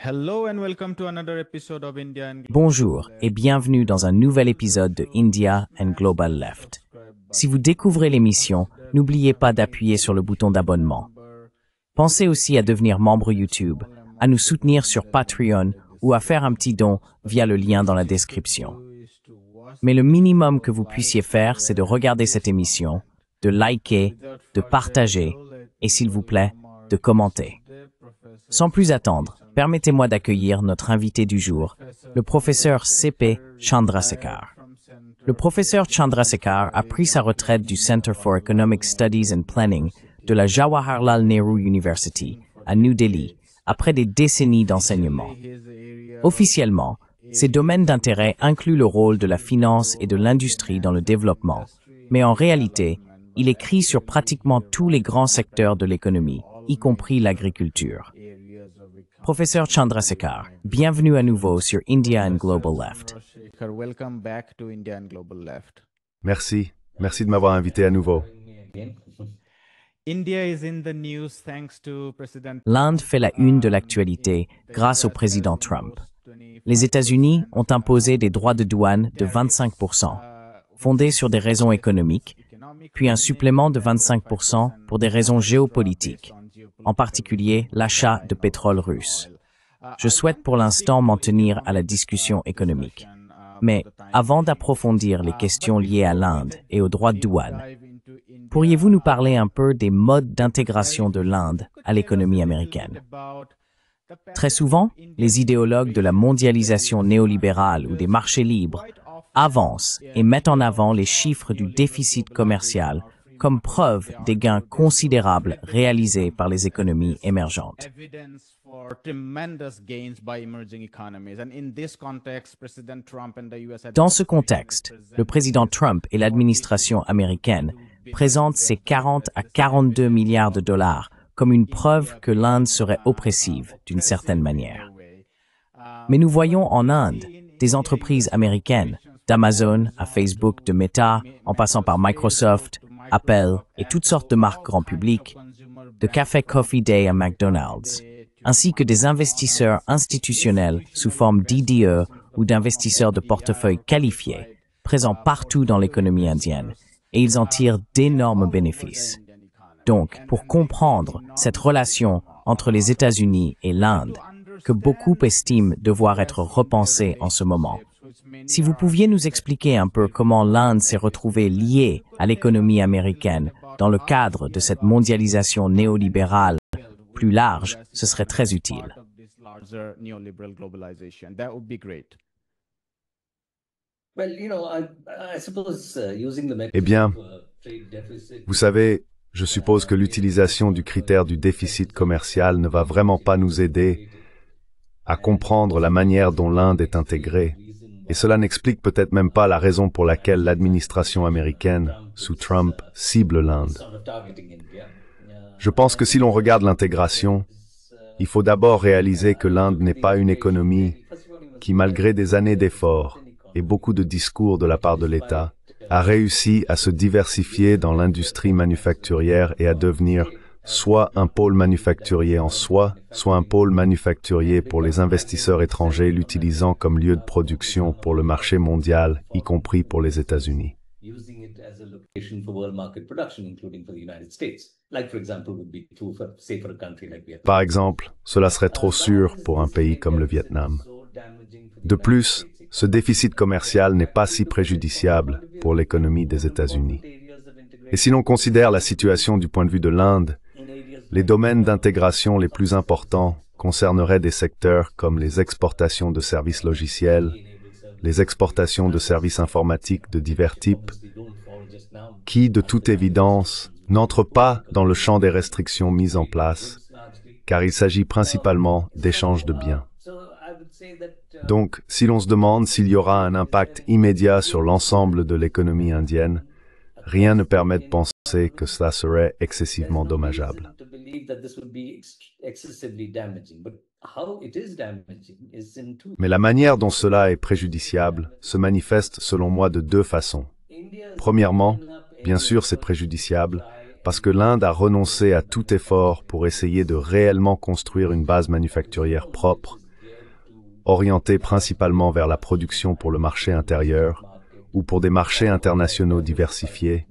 Hello and welcome to another episode of India and Bonjour et bienvenue dans un nouvel épisode de India and Global Left. Si vous découvrez l'émission, n'oubliez pas d'appuyer sur le bouton d'abonnement. Pensez aussi à devenir membre YouTube, à nous soutenir sur Patreon ou à faire un petit don via le lien dans la description. Mais le minimum que vous puissiez faire, c'est de regarder cette émission, de liker, de partager et s'il vous plaît, de commenter. Sans plus attendre, permettez-moi d'accueillir notre invité du jour, le professeur C.P. Chandrasekhar. Le professeur Chandrasekhar a pris sa retraite du Center for Economic Studies and Planning de la Jawaharlal Nehru University à New Delhi après des décennies d'enseignement. Officiellement, ses domaines d'intérêt incluent le rôle de la finance et de l'industrie dans le développement, mais en réalité, il écrit sur pratiquement tous les grands secteurs de l'économie, y compris l'agriculture. Professeur Chandrasekhar, bienvenue à nouveau sur India and Global Left. Welcome back to India and Global Left. Merci de m'avoir invité à nouveau. India is in the news thanks to President L'Inde fait la une de l'actualité grâce au président Trump. Les États-Unis ont imposé des droits de douane de 25%, fondés sur des raisons économiques, puis un supplément de 25% pour des raisons géopolitiques, en particulier l'achat de pétrole russe. Je souhaite pour l'instant m'en tenir à la discussion économique. Mais avant d'approfondir les questions liées à l'Inde et aux droits de douane, pourriez-vous nous parler un peu des modes d'intégration de l'Inde à l'économie américaine? Très souvent, les idéologues de la mondialisation néolibérale ou des marchés libres avancent et mettent en avant les chiffres du déficit commercial comme preuve des gains considérables réalisés par les économies émergentes. Dans ce contexte, le président Trump et l'administration américaine présentent ces 40 à 42 milliards de dollars comme une preuve que l'Inde serait oppressive d'une certaine manière. Mais nous voyons en Inde des entreprises américaines, d'Amazon à Facebook, de Meta, en passant par Microsoft, Apple et toutes sortes de marques grand public, de Café Coffee Day à McDonald's, ainsi que des investisseurs institutionnels sous forme d'IDE ou d'investisseurs de portefeuille qualifiés, présents partout dans l'économie indienne, et ils en tirent d'énormes bénéfices. Donc, pour comprendre cette relation entre les États-Unis et l'Inde, que beaucoup estiment devoir être repensée en ce moment, si vous pouviez nous expliquer un peu comment l'Inde s'est retrouvée liée à l'économie américaine dans le cadre de cette mondialisation néolibérale plus large, ce serait très utile. Eh bien, vous savez, je suppose que l'utilisation du critère du déficit commercial ne va vraiment pas nous aider à comprendre la manière dont l'Inde est intégrée. Et cela n'explique peut-être même pas la raison pour laquelle l'administration américaine, sous Trump, cible l'Inde. Je pense que si l'on regarde l'intégration, il faut d'abord réaliser que l'Inde n'est pas une économie qui, malgré des années d'efforts et beaucoup de discours de la part de l'État, a réussi à se diversifier dans l'industrie manufacturière et à devenir soit un pôle manufacturier en soi, soit un pôle manufacturier pour les investisseurs étrangers l'utilisant comme lieu de production pour le marché mondial, y compris pour les États-Unis. Par exemple, cela serait trop sûr pour un pays comme le Vietnam. De plus, ce déficit commercial n'est pas si préjudiciable pour l'économie des États-Unis. Et si l'on considère la situation du point de vue de l'Inde, les domaines d'intégration les plus importants concerneraient des secteurs comme les exportations de services logiciels, les exportations de services informatiques de divers types, qui, de toute évidence, n'entrent pas dans le champ des restrictions mises en place, car il s'agit principalement d'échanges de biens. Donc, si l'on se demande s'il y aura un impact immédiat sur l'ensemble de l'économie indienne, rien ne permet de penser que cela serait excessivement dommageable. Mais la manière dont cela est préjudiciable se manifeste selon moi de deux façons. Premièrement, bien sûr c'est préjudiciable parce que l'Inde a renoncé à tout effort pour essayer de réellement construire une base manufacturière propre orientés principalement vers la production pour le marché intérieur ou pour des marchés internationaux diversifiés,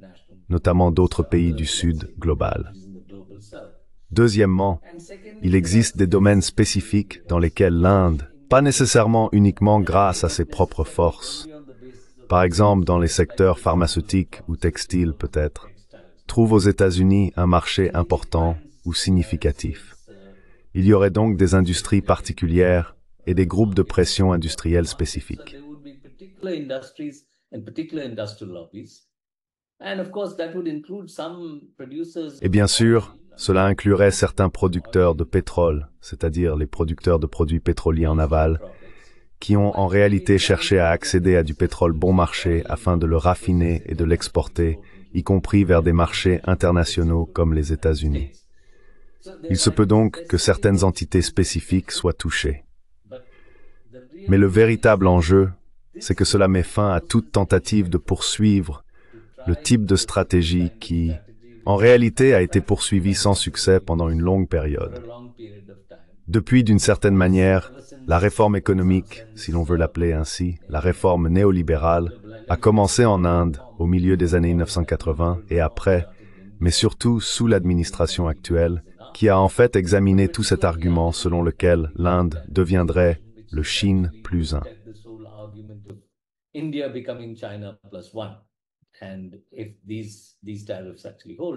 notamment d'autres pays du Sud global. Deuxièmement, il existe des domaines spécifiques dans lesquels l'Inde, pas nécessairement uniquement grâce à ses propres forces, par exemple dans les secteurs pharmaceutiques ou textiles peut-être, trouve aux États-Unis un marché important ou significatif. Il y aurait donc des industries particulières et des groupes de pression industriels spécifiques. Et bien sûr, cela inclurait certains producteurs de pétrole, c'est-à-dire les producteurs de produits pétroliers en aval, qui ont en réalité cherché à accéder à du pétrole bon marché afin de le raffiner et de l'exporter, y compris vers des marchés internationaux comme les États-Unis. Il se peut donc que certaines entités spécifiques soient touchées. Mais le véritable enjeu, c'est que cela met fin à toute tentative de poursuivre le type de stratégie qui, en réalité, a été poursuivie sans succès pendant une longue période. Depuis, d'une certaine manière, la réforme économique, si l'on veut l'appeler ainsi, la réforme néolibérale, a commencé en Inde au milieu des années 1980 et après, mais surtout sous l'administration actuelle, qui a en fait examiné tout cet argument selon lequel l'Inde deviendrait le Chine plus un.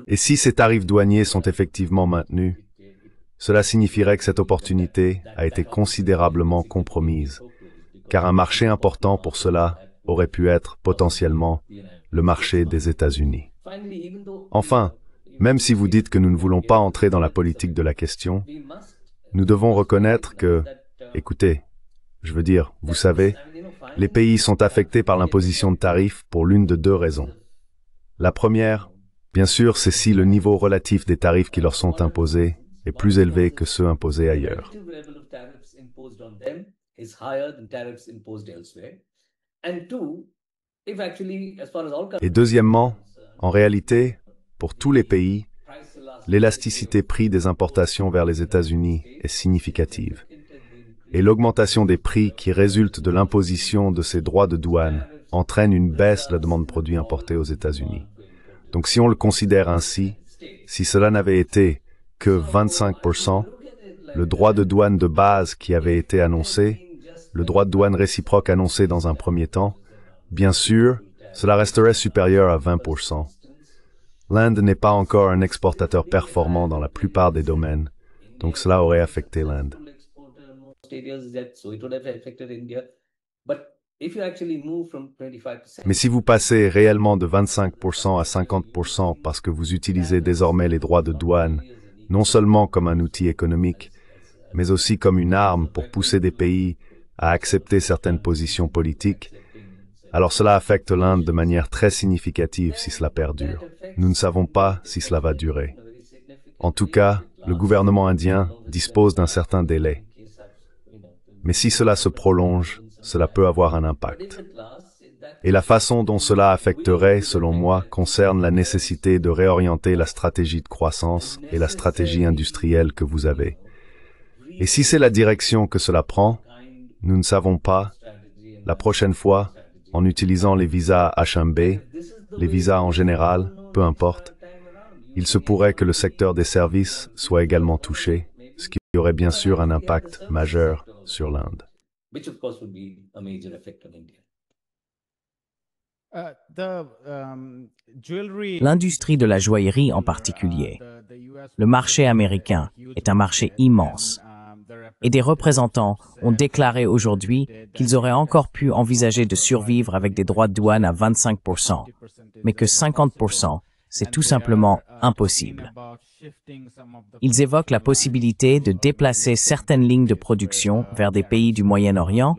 Et si ces tarifs douaniers sont effectivement maintenus, cela signifierait que cette opportunité a été considérablement compromise, car un marché important pour cela aurait pu être potentiellement le marché des États-Unis. Enfin, même si vous dites que nous ne voulons pas entrer dans la politique de la question, nous devons reconnaître que, écoutez, je veux dire, vous savez, les pays sont affectés par l'imposition de tarifs pour l'une de deux raisons. La première, bien sûr, c'est si le niveau relatif des tarifs qui leur sont imposés est plus élevé que ceux imposés ailleurs. Et deuxièmement, en réalité, pour tous les pays, l'élasticité prix des importations vers les États-Unis est significative. Et l'augmentation des prix qui résulte de l'imposition de ces droits de douane entraîne une baisse de la demande de produits importés aux États-Unis. Donc si on le considère ainsi, si cela n'avait été que 25%, le droit de douane de base qui avait été annoncé, le droit de douane réciproque annoncé dans un premier temps, bien sûr, cela resterait supérieur à 20%. L'Inde n'est pas encore un exportateur performant dans la plupart des domaines, donc cela aurait affecté l'Inde. Mais si vous passez réellement de 25% à 50% parce que vous utilisez désormais les droits de douane, non seulement comme un outil économique, mais aussi comme une arme pour pousser des pays à accepter certaines positions politiques, alors cela affecte l'Inde de manière très significative si cela perdure. Nous ne savons pas si cela va durer. En tout cas, le gouvernement indien dispose d'un certain délai. Mais si cela se prolonge, cela peut avoir un impact. Et la façon dont cela affecterait, selon moi, concerne la nécessité de réorienter la stratégie de croissance et la stratégie industrielle que vous avez. Et si c'est la direction que cela prend, nous ne savons pas. La prochaine fois, en utilisant les visas H1B, les visas en général, peu importe, il se pourrait que le secteur des services soit également touché, ce qui aurait bien sûr un impact majeur sur l'Inde. L'industrie de la joaillerie en particulier. Le marché américain est un marché immense. Et des représentants ont déclaré aujourd'hui qu'ils auraient encore pu envisager de survivre avec des droits de douane à 25%, mais que 50%, c'est tout simplement impossible. Ils évoquent la possibilité de déplacer certaines lignes de production vers des pays du Moyen-Orient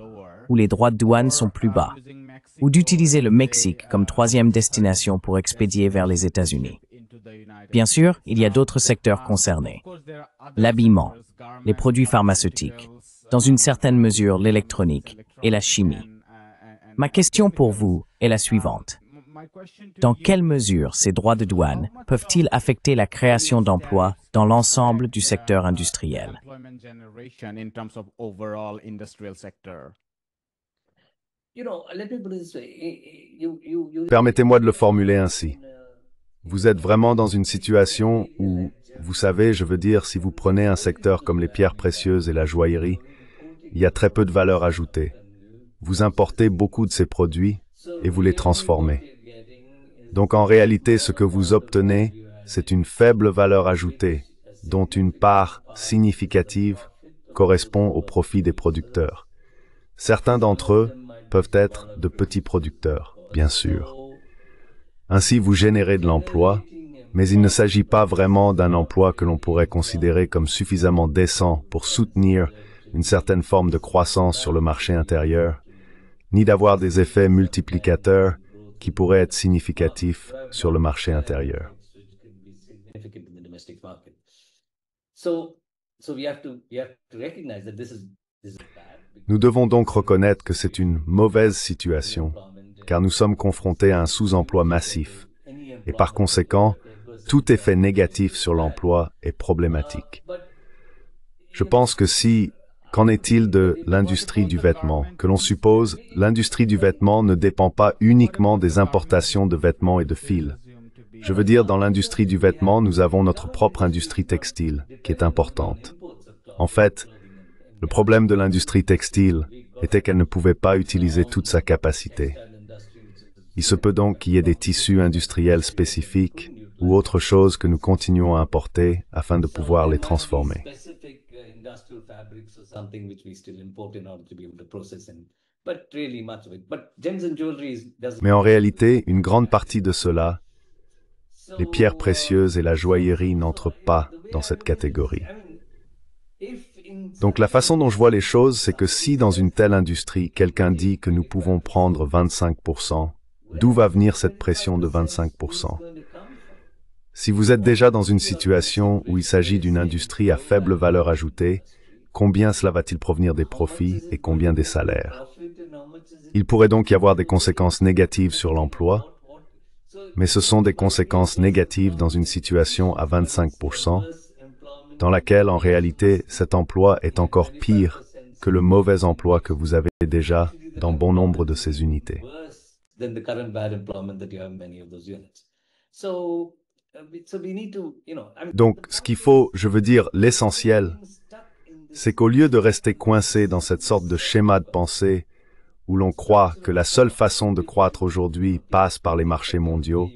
où les droits de douane sont plus bas, ou d'utiliser le Mexique comme troisième destination pour expédier vers les États-Unis. Bien sûr, il y a d'autres secteurs concernés. L'habillement, les produits pharmaceutiques, dans une certaine mesure l'électronique et la chimie. Ma question pour vous est la suivante. Dans quelle mesure ces droits de douane peuvent-ils affecter la création d'emplois dans l'ensemble du secteur industriel? Permettez-moi de le formuler ainsi. Vous êtes vraiment dans une situation où, vous savez, je veux dire, si vous prenez un secteur comme les pierres précieuses et la joaillerie, il y a très peu de valeur ajoutée. Vous importez beaucoup de ces produits et vous les transformez. Donc en réalité, ce que vous obtenez, c'est une faible valeur ajoutée, dont une part significative correspond au profit des producteurs. Certains d'entre eux peuvent être de petits producteurs, bien sûr. Ainsi, vous générez de l'emploi, mais il ne s'agit pas vraiment d'un emploi que l'on pourrait considérer comme suffisamment décent pour soutenir une certaine forme de croissance sur le marché intérieur, ni d'avoir des effets multiplicateurs qui pourraient être significatifs sur le marché intérieur. Nous devons donc reconnaître que c'est une mauvaise situation, car nous sommes confrontés à un sous-emploi massif, et par conséquent, tout effet négatif sur l'emploi est problématique. Je pense que qu'en est-il de l'industrie du vêtement? Que l'on suppose, l'industrie du vêtement ne dépend pas uniquement des importations de vêtements et de fils. Je veux dire, dans l'industrie du vêtement, nous avons notre propre industrie textile, qui est importante. En fait, le problème de l'industrie textile était qu'elle ne pouvait pas utiliser toute sa capacité. Il se peut donc qu'il y ait des tissus industriels spécifiques ou autre chose que nous continuons à importer afin de pouvoir les transformer. Mais en réalité, une grande partie de cela, les pierres précieuses et la joaillerie n'entrent pas dans cette catégorie. Donc la façon dont je vois les choses, c'est que si dans une telle industrie, quelqu'un dit que nous pouvons prendre 25%, d'où va venir cette pression de 25%? Si vous êtes déjà dans une situation où il s'agit d'une industrie à faible valeur ajoutée, combien cela va-t-il provenir des profits et combien des salaires? Il pourrait donc y avoir des conséquences négatives sur l'emploi, mais ce sont des conséquences négatives dans une situation à 25%, dans laquelle, en réalité, cet emploi est encore pire que le mauvais emploi que vous avez déjà dans bon nombre de ces unités. Donc, ce qu'il faut, je veux dire, l'essentiel, c'est qu'au lieu de rester coincé dans cette sorte de schéma de pensée où l'on croit que la seule façon de croître aujourd'hui passe par les marchés mondiaux,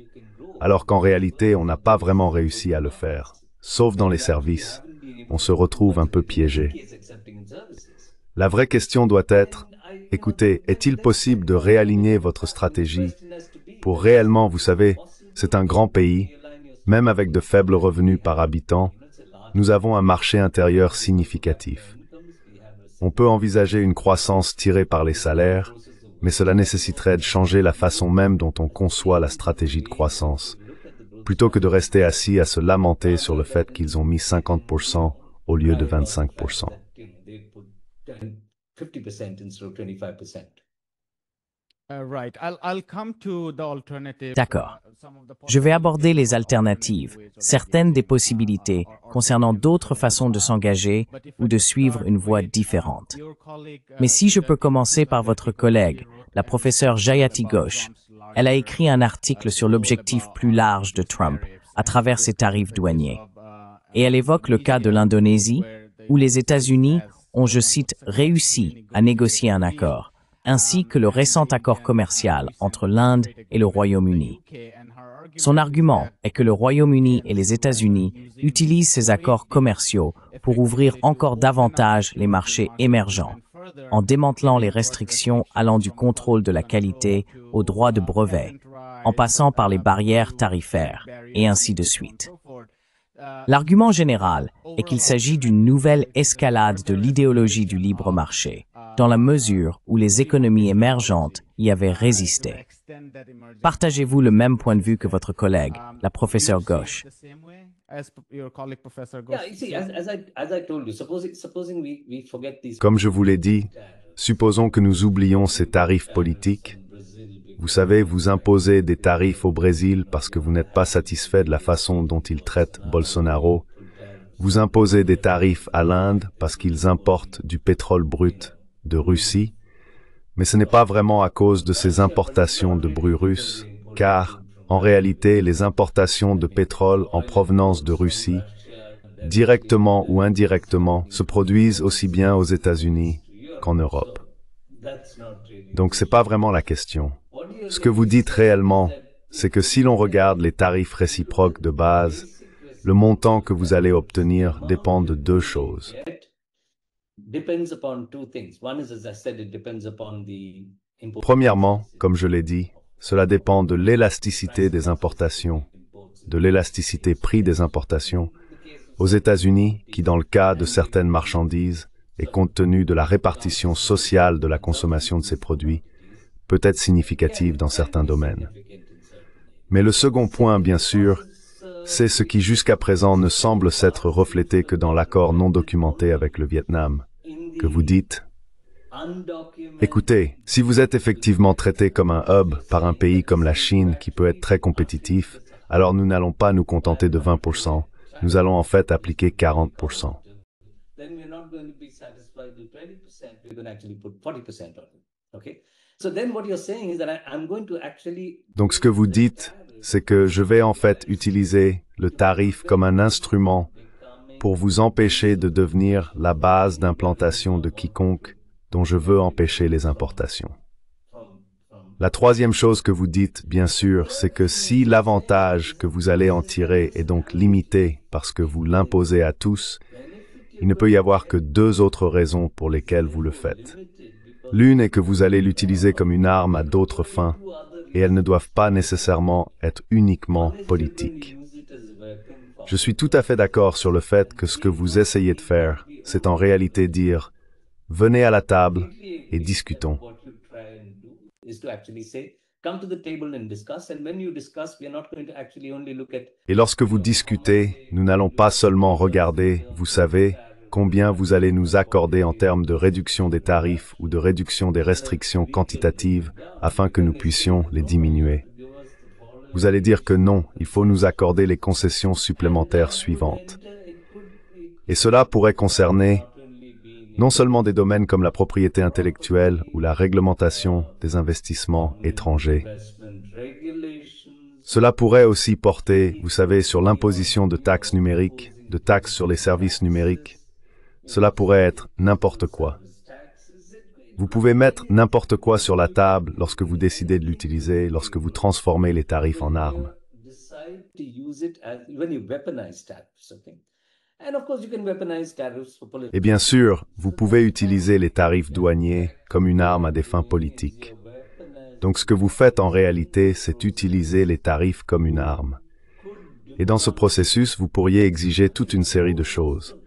alors qu'en réalité, on n'a pas vraiment réussi à le faire. Sauf dans les services, on se retrouve un peu piégé. La vraie question doit être, écoutez, est-il possible de réaligner votre stratégie pour réellement, vous savez, c'est un grand pays, même avec de faibles revenus par habitant, nous avons un marché intérieur significatif. On peut envisager une croissance tirée par les salaires, mais cela nécessiterait de changer la façon même dont on conçoit la stratégie de croissance, plutôt que de rester assis à se lamenter sur le fait qu'ils ont mis 50% au lieu de 25%. D'accord. Je vais aborder les alternatives, certaines des possibilités concernant d'autres façons de s'engager ou de suivre une voie différente. Mais si je peux commencer par votre collègue, la professeure Jayati Ghosh, elle a écrit un article sur l'objectif plus large de Trump à travers ses tarifs douaniers. Et elle évoque le cas de l'Indonésie, où les États-Unis ont, je cite, réussi à négocier un accord, ainsi que le récent accord commercial entre l'Inde et le Royaume-Uni. Son argument est que le Royaume-Uni et les États-Unis utilisent ces accords commerciaux pour ouvrir encore davantage les marchés émergents, en démantelant les restrictions allant du contrôle de la qualité au droit de brevet, en passant par les barrières tarifaires, et ainsi de suite. L'argument général est qu'il s'agit d'une nouvelle escalade de l'idéologie du libre marché, dans la mesure où les économies émergentes y avaient résisté. Partagez-vous le même point de vue que votre collègue, la professeure Ghosh? Comme je vous l'ai dit, supposons que nous oublions ces tarifs politiques Vous savez, vous imposez des tarifs au Brésil parce que vous n'êtes pas satisfait de la façon dont ils traitent Bolsonaro. Vous imposez des tarifs à l'Inde parce qu'ils importent du pétrole brut de Russie. Mais ce n'est pas vraiment à cause de ces importations de brut russe, car, en réalité, les importations de pétrole en provenance de Russie, directement ou indirectement, se produisent aussi bien aux États-Unis qu'en Europe. Donc c'est pas vraiment la question. Ce que vous dites réellement, c'est que si l'on regarde les tarifs réciproques de base, le montant que vous allez obtenir dépend de deux choses. Premièrement, comme je l'ai dit, cela dépend de l'élasticité des importations, de l'élasticité prix des importations aux États-Unis, qui dans le cas de certaines marchandises, et compte tenu de la répartition sociale de la consommation de ces produits, peut être significative dans certains domaines. Mais le second point, bien sûr, c'est ce qui jusqu'à présent ne semble s'être reflété que dans l'accord non documenté avec le Vietnam, que vous dites, écoutez, si vous êtes effectivement traité comme un hub par un pays comme la Chine qui peut être très compétitif, alors nous n'allons pas nous contenter de 20%, nous allons en fait appliquer 40%. Donc ce que vous dites, c'est que je vais en fait utiliser le tarif comme un instrument pour vous empêcher de devenir la base d'implantation de quiconque dont je veux empêcher les importations. La troisième chose que vous dites, bien sûr, c'est que si l'avantage que vous allez en tirer est donc limité parce que vous l'imposez à tous, il ne peut y avoir que deux autres raisons pour lesquelles vous le faites. L'une est que vous allez l'utiliser comme une arme à d'autres fins, et elles ne doivent pas nécessairement être uniquement politiques. Je suis tout à fait d'accord sur le fait que ce que vous essayez de faire, c'est en réalité dire « Venez à la table et discutons ». Et lorsque vous discutez, nous n'allons pas seulement regarder, vous savez, combien vous allez nous accorder en termes de réduction des tarifs ou de réduction des restrictions quantitatives afin que nous puissions les diminuer. Vous allez dire que non, il faut nous accorder les concessions supplémentaires suivantes. Et cela pourrait concerner non seulement des domaines comme la propriété intellectuelle ou la réglementation des investissements étrangers. Cela pourrait aussi porter, vous savez, sur l'imposition de taxes numériques, de taxes sur les services numériques. Cela pourrait être n'importe quoi. Vous pouvez mettre n'importe quoi sur la table lorsque vous décidez de l'utiliser, lorsque vous transformez les tarifs en armes. Et bien sûr, vous pouvez utiliser les tarifs douaniers comme une arme à des fins politiques. Donc ce que vous faites en réalité, c'est utiliser les tarifs comme une arme. Et dans ce processus, vous pourriez exiger toute une série de choses.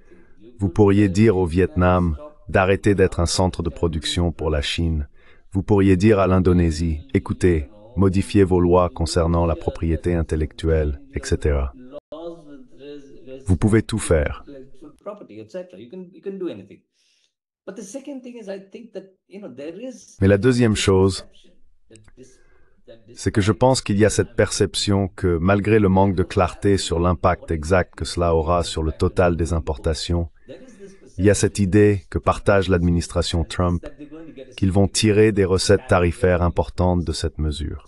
Vous pourriez dire au Vietnam d'arrêter d'être un centre de production pour la Chine. Vous pourriez dire à l'Indonésie, écoutez, modifiez vos lois concernant la propriété intellectuelle, etc. Vous pouvez tout faire. Mais la deuxième chose, c'est que je pense qu'il y a cette perception que, malgré le manque de clarté sur l'impact exact que cela aura sur le total des importations, il y a cette idée que partage l'administration Trump, qu'ils vont tirer des recettes tarifaires importantes de cette mesure.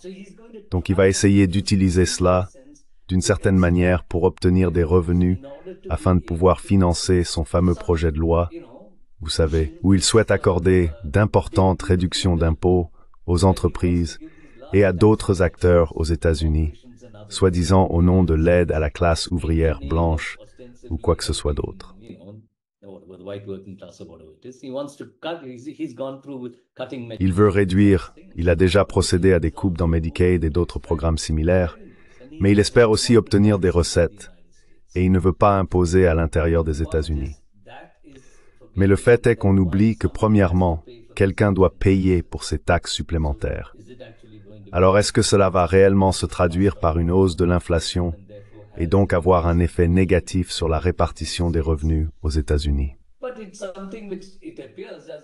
Donc il va essayer d'utiliser cela d'une certaine manière pour obtenir des revenus afin de pouvoir financer son fameux projet de loi, vous savez, où il souhaite accorder d'importantes réductions d'impôts aux entreprises et à d'autres acteurs aux États-Unis, soi-disant au nom de l'aide à la classe ouvrière blanche ou quoi que ce soit d'autre. Il veut réduire, il a déjà procédé à des coupes dans Medicaid et d'autres programmes similaires, mais il espère aussi obtenir des recettes, et il ne veut pas imposer à l'intérieur des États-Unis. Mais le fait est qu'on oublie que, premièrement, quelqu'un doit payer pour ces taxes supplémentaires. Alors est-ce que cela va réellement se traduire par une hausse de l'inflation et donc avoir un effet négatif sur la répartition des revenus aux États-Unis?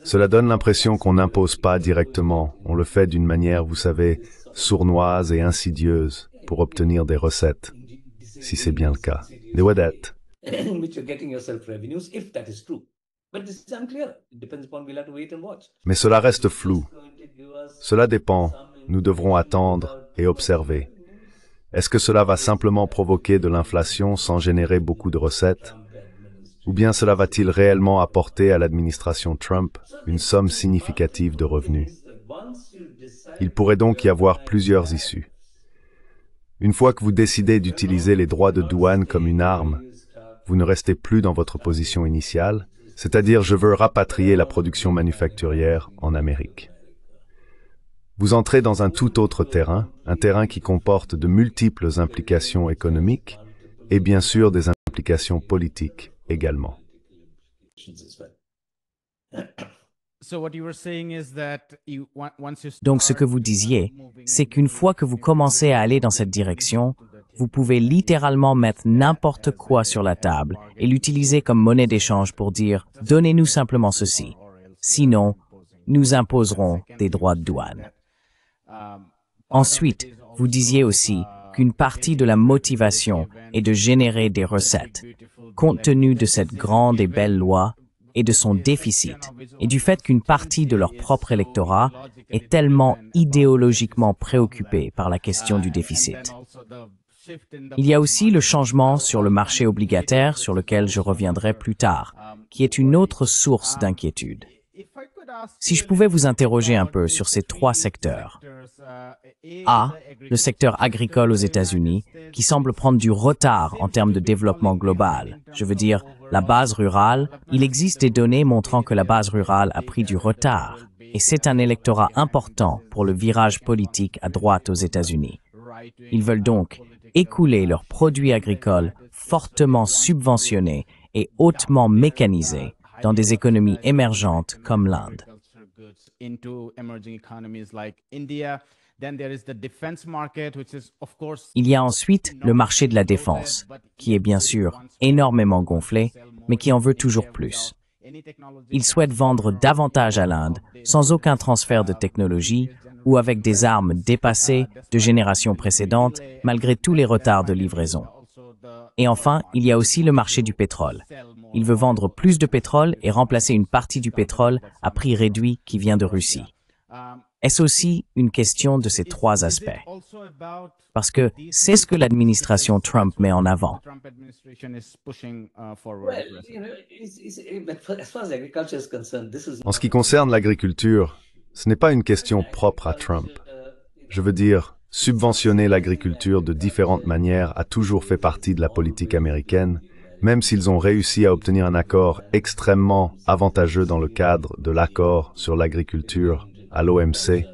Cela donne l'impression qu'on n'impose pas directement, on le fait d'une manière, vous savez, sournoise et insidieuse pour obtenir des recettes, si c'est bien le cas. Des dettes. Mais cela reste flou. Cela dépend. Nous devrons attendre et observer. Est-ce que cela va simplement provoquer de l'inflation sans générer beaucoup de recettes? Ou bien cela va-t-il réellement apporter à l'administration Trump une somme significative de revenus? Il pourrait donc y avoir plusieurs issues. Une fois que vous décidez d'utiliser les droits de douane comme une arme, vous ne restez plus dans votre position initiale, c'est-à-dire je veux rapatrier la production manufacturière en Amérique. Vous entrez dans un tout autre terrain, un terrain qui comporte de multiples implications économiques et bien sûr des implications politiques également. Donc ce que vous disiez, c'est qu'une fois que vous commencez à aller dans cette direction, vous pouvez littéralement mettre n'importe quoi sur la table et l'utiliser comme monnaie d'échange pour dire « donnez-nous simplement ceci, sinon nous imposerons des droits de douane ». Ensuite, vous disiez aussi qu'une partie de la motivation est de générer des recettes, compte tenu de cette grande et belle loi et de son déficit, et du fait qu'une partie de leur propre électorat est tellement idéologiquement préoccupée par la question du déficit. Il y a aussi le changement sur le marché obligataire, sur lequel je reviendrai plus tard, qui est une autre source d'inquiétude. Si je pouvais vous interroger un peu sur ces trois secteurs. A, le secteur agricole aux États-Unis, qui semble prendre du retard en termes de développement global. Je veux dire, la base rurale, il existe des données montrant que la base rurale a pris du retard. Et c'est un électorat important pour le virage politique à droite aux États-Unis. Ils veulent donc écouler leurs produits agricoles fortement subventionnés et hautement mécanisés dans des économies émergentes comme l'Inde. Il y a ensuite le marché de la défense, qui est bien sûr énormément gonflé, mais qui en veut toujours plus. Ils souhaitent vendre davantage à l'Inde, sans aucun transfert de technologie ou avec des armes dépassées de générations précédentes, malgré tous les retards de livraison. Et enfin, il y a aussi le marché du pétrole. Il veut vendre plus de pétrole et remplacer une partie du pétrole à prix réduit qui vient de Russie. Est-ce aussi une question de ces trois aspects? Parce que c'est ce que l'administration Trump met en avant. En ce qui concerne l'agriculture, ce n'est pas une question propre à Trump. Je veux dire, subventionner l'agriculture de différentes manières a toujours fait partie de la politique américaine, même s'ils ont réussi à obtenir un accord extrêmement avantageux dans le cadre de l'accord sur l'agriculture à l'OMC,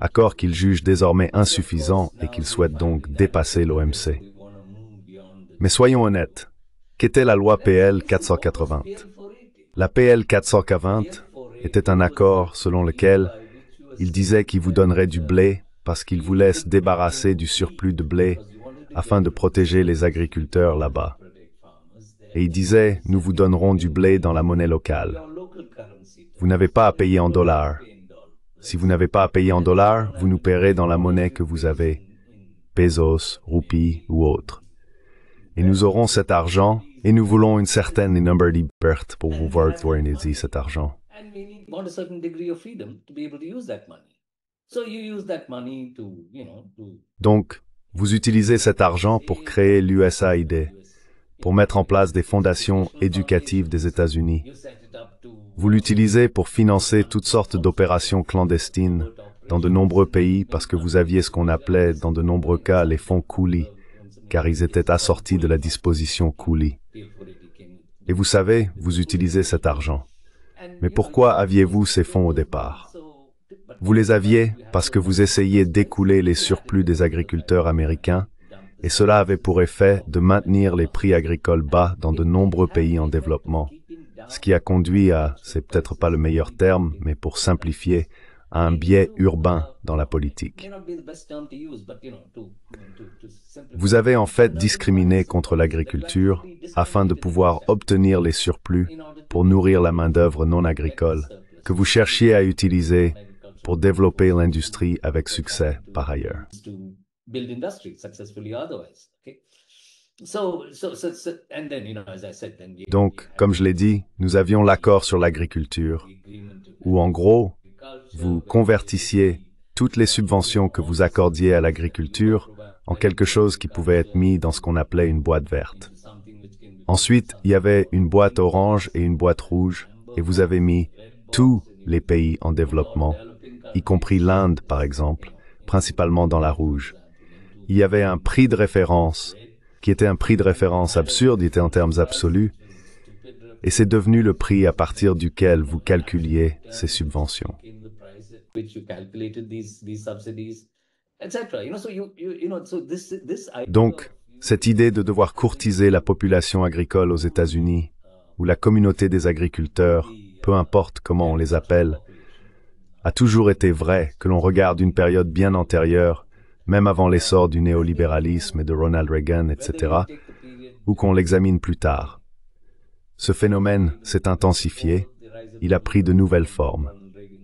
accord qu'ils jugent désormais insuffisant et qu'ils souhaitent donc dépasser l'OMC. Mais soyons honnêtes, qu'était la loi PL 480? La PL 480 était un accord selon lequel il disait qu'il vous donnerait du blé parce qu'il voulait se débarrasser du surplus de blé afin de protéger les agriculteurs là-bas. Et il disait, nous vous donnerons du blé dans la monnaie locale. Vous n'avez pas à payer en dollars. Si vous n'avez pas à payer en dollars, vous nous paierez dans la monnaie que vous avez, pesos, roupies ou autre. Et nous aurons cet argent, et nous voulons une certaine number de liberté pour pouvoir utiliser cet argent. Donc, vous utilisez cet argent pour créer l'USAID, pour mettre en place des fondations éducatives des États-Unis. Vous l'utilisez pour financer toutes sortes d'opérations clandestines dans de nombreux pays parce que vous aviez ce qu'on appelait dans de nombreux cas les fonds Cooley, car ils étaient assortis de la disposition Cooley. Et vous savez, vous utilisez cet argent. Mais pourquoi aviez-vous ces fonds au départ? Vous les aviez parce que vous essayiez d'écouler les surplus des agriculteurs américains, et cela avait pour effet de maintenir les prix agricoles bas dans de nombreux pays en développement, ce qui a conduit à, c'est peut-être pas le meilleur terme, mais pour simplifier, à un biais urbain dans la politique. Vous avez en fait discriminé contre l'agriculture afin de pouvoir obtenir les surplus pour nourrir la main-d'œuvre non agricole que vous cherchiez à utiliser pour développer l'industrie avec succès par ailleurs. Donc, comme je l'ai dit, nous avions l'accord sur l'agriculture, où en gros, vous convertissiez toutes les subventions que vous accordiez à l'agriculture en quelque chose qui pouvait être mis dans ce qu'on appelait une boîte verte. Ensuite, il y avait une boîte orange et une boîte rouge, et vous avez mis tous les pays en développement, y compris l'Inde par exemple, principalement dans la rouge. Il y avait un prix de référence, qui était un prix de référence absurde, il était en termes absolus, et c'est devenu le prix à partir duquel vous calculiez ces subventions. Donc, cette idée de devoir courtiser la population agricole aux États-Unis, ou la communauté des agriculteurs, peu importe comment on les appelle, a toujours été vrai que l'on regarde une période bien antérieure, même avant l'essor du néolibéralisme et de Ronald Reagan, etc., ou qu'on l'examine plus tard. Ce phénomène s'est intensifié, il a pris de nouvelles formes,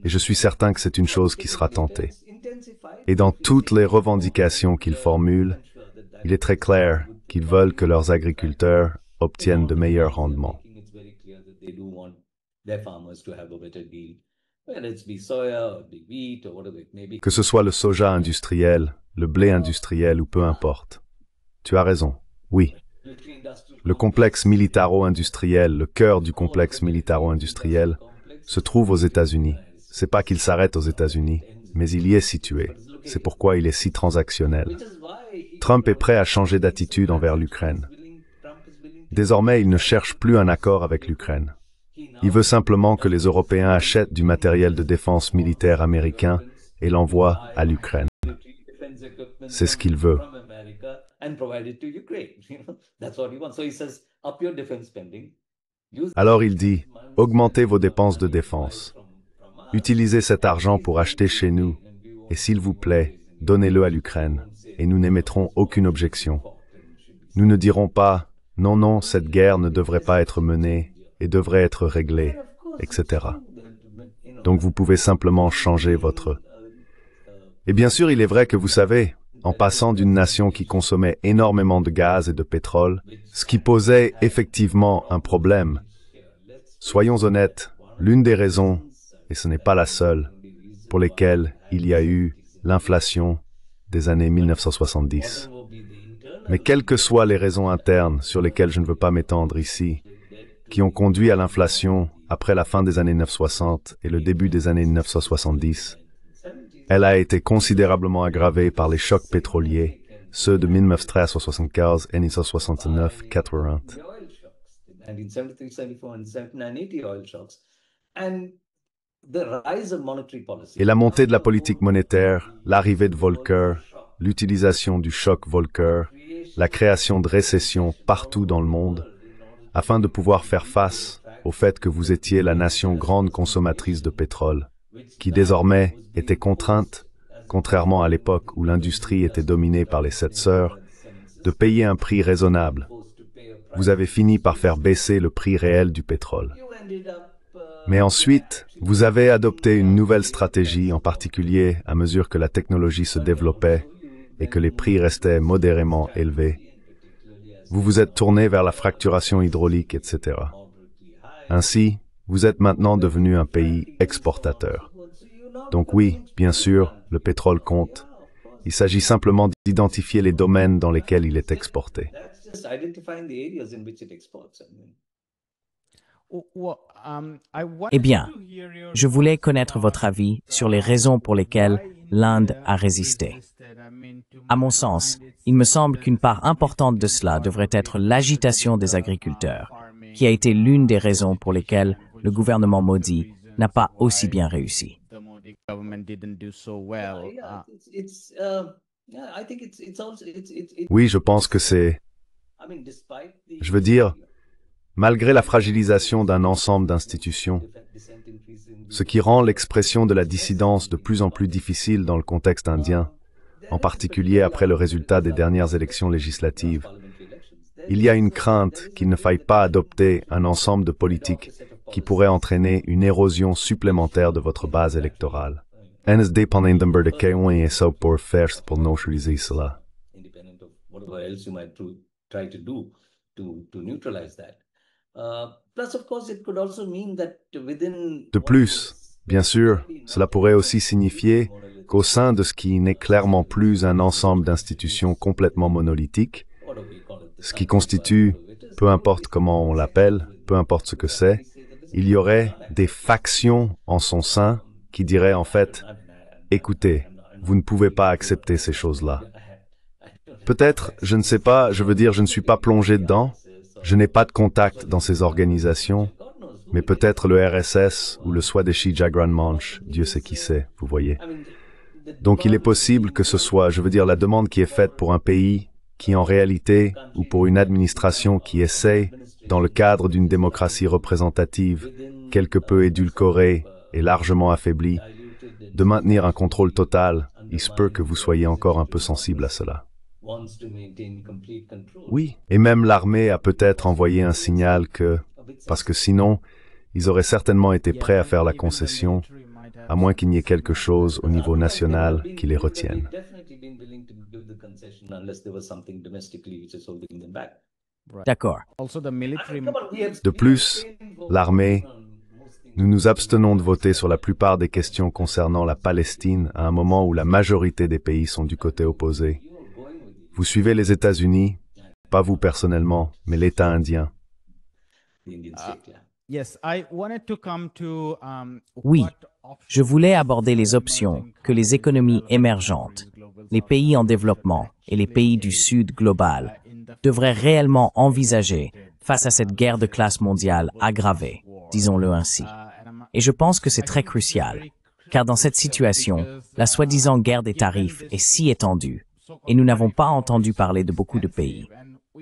et je suis certain que c'est une chose qui sera tentée. Et dans toutes les revendications qu'ils formulent, il est très clair qu'ils veulent que leurs agriculteurs obtiennent de meilleurs rendements. Que ce soit le soja industriel, le blé industriel ou peu importe. Tu as raison, oui. Le complexe militaro-industriel, le cœur du complexe militaro-industriel, se trouve aux États-Unis. C'est pas qu'il s'arrête aux États-Unis, mais il y est situé. C'est pourquoi il est si transactionnel. Trump est prêt à changer d'attitude envers l'Ukraine. Désormais, il ne cherche plus un accord avec l'Ukraine. Il veut simplement que les Européens achètent du matériel de défense militaire américain et l'envoient à l'Ukraine. C'est ce qu'il veut. Alors il dit, augmentez vos dépenses de défense. Utilisez cet argent pour acheter chez nous, et s'il vous plaît, donnez-le à l'Ukraine, et nous n'émettrons aucune objection. Nous ne dirons pas, non, non, cette guerre ne devrait pas être menée, et devrait être réglée, etc. Donc vous pouvez simplement changer votre... Et bien sûr, il est vrai que vous savez, en passant d'une nation qui consommait énormément de gaz et de pétrole, ce qui posait effectivement un problème. Soyons honnêtes, l'une des raisons, et ce n'est pas la seule, pour lesquelles il y a eu l'inflation des années 1970. Mais quelles que soient les raisons internes sur lesquelles je ne veux pas m'étendre ici, qui ont conduit à l'inflation après la fin des années 1960 et le début des années 1970, elle a été considérablement aggravée par les chocs pétroliers, ceux de 1973 et 1969-80. Et la montée de la politique monétaire, l'arrivée de Volcker, l'utilisation du choc Volcker, la création de récessions partout dans le monde, afin de pouvoir faire face au fait que vous étiez la nation grande consommatrice de pétrole, qui désormais était contrainte, contrairement à l'époque où l'industrie était dominée par les 7 sœurs, de payer un prix raisonnable. Vous avez fini par faire baisser le prix réel du pétrole. Mais ensuite, vous avez adopté une nouvelle stratégie, en particulier à mesure que la technologie se développait et que les prix restaient modérément élevés. Vous vous êtes tourné vers la fracturation hydraulique, etc. Ainsi, vous êtes maintenant devenu un pays exportateur. Donc oui, bien sûr, le pétrole compte. Il s'agit simplement d'identifier les domaines dans lesquels il est exporté. Eh bien, je voulais connaître votre avis sur les raisons pour lesquelles l'Inde a résisté. À mon sens, il me semble qu'une part importante de cela devrait être l'agitation des agriculteurs, qui a été l'une des raisons pour lesquelles le gouvernement Modi n'a pas aussi bien réussi. Oui, je pense que c'est... Je veux dire, malgré la fragilisation d'un ensemble d'institutions, ce qui rend l'expression de la dissidence de plus en plus difficile dans le contexte indien, en particulier après le résultat des dernières élections législatives, il y a une crainte qu'il ne faille pas adopter un ensemble de politiques qui pourrait entraîner une érosion supplémentaire de votre base électorale. Hennes dépendant de que on est ça pour faire pour neutraliser cela. Independent of whatever else you might try to do to neutralize that. Plus, of course, it could also mean that within. De plus, bien sûr, cela pourrait aussi signifier qu'au sein de ce qui n'est clairement plus un ensemble d'institutions complètement monolithiques, ce qui constitue, peu importe comment on l'appelle, peu importe ce que c'est, il y aurait des factions en son sein qui diraient en fait, écoutez, vous ne pouvez pas accepter ces choses-là. Peut-être, je ne sais pas, je veux dire, je ne suis pas plongé dedans, je n'ai pas de contact dans ces organisations, mais peut-être le RSS ou le Swadeshi Jagran Manch, Dieu sait qui c'est, vous voyez. Donc il est possible que ce soit, je veux dire, la demande qui est faite pour un pays qui en réalité, ou pour une administration qui essaie, dans le cadre d'une démocratie représentative, quelque peu édulcorée et largement affaiblie, de maintenir un contrôle total, il se peut que vous soyez encore un peu sensible à cela. Oui, et même l'armée a peut-être envoyé un signal que, parce que sinon, ils auraient certainement été prêts à faire la concession, à moins qu'il n'y ait quelque chose au niveau national qui les retienne. D'accord. De plus, l'armée, nous nous abstenons de voter sur la plupart des questions concernant la Palestine à un moment où la majorité des pays sont du côté opposé. Vous suivez les États-Unis, pas vous personnellement, mais l'État indien. Oui, je voulais aborder les options que les économies émergentes, les pays en développement et les pays du Sud global devraient réellement envisager face à cette guerre de classe mondiale aggravée, disons-le ainsi. Et je pense que c'est très crucial, car dans cette situation, la soi-disant guerre des tarifs est si étendue, et nous n'avons pas entendu parler de beaucoup de pays.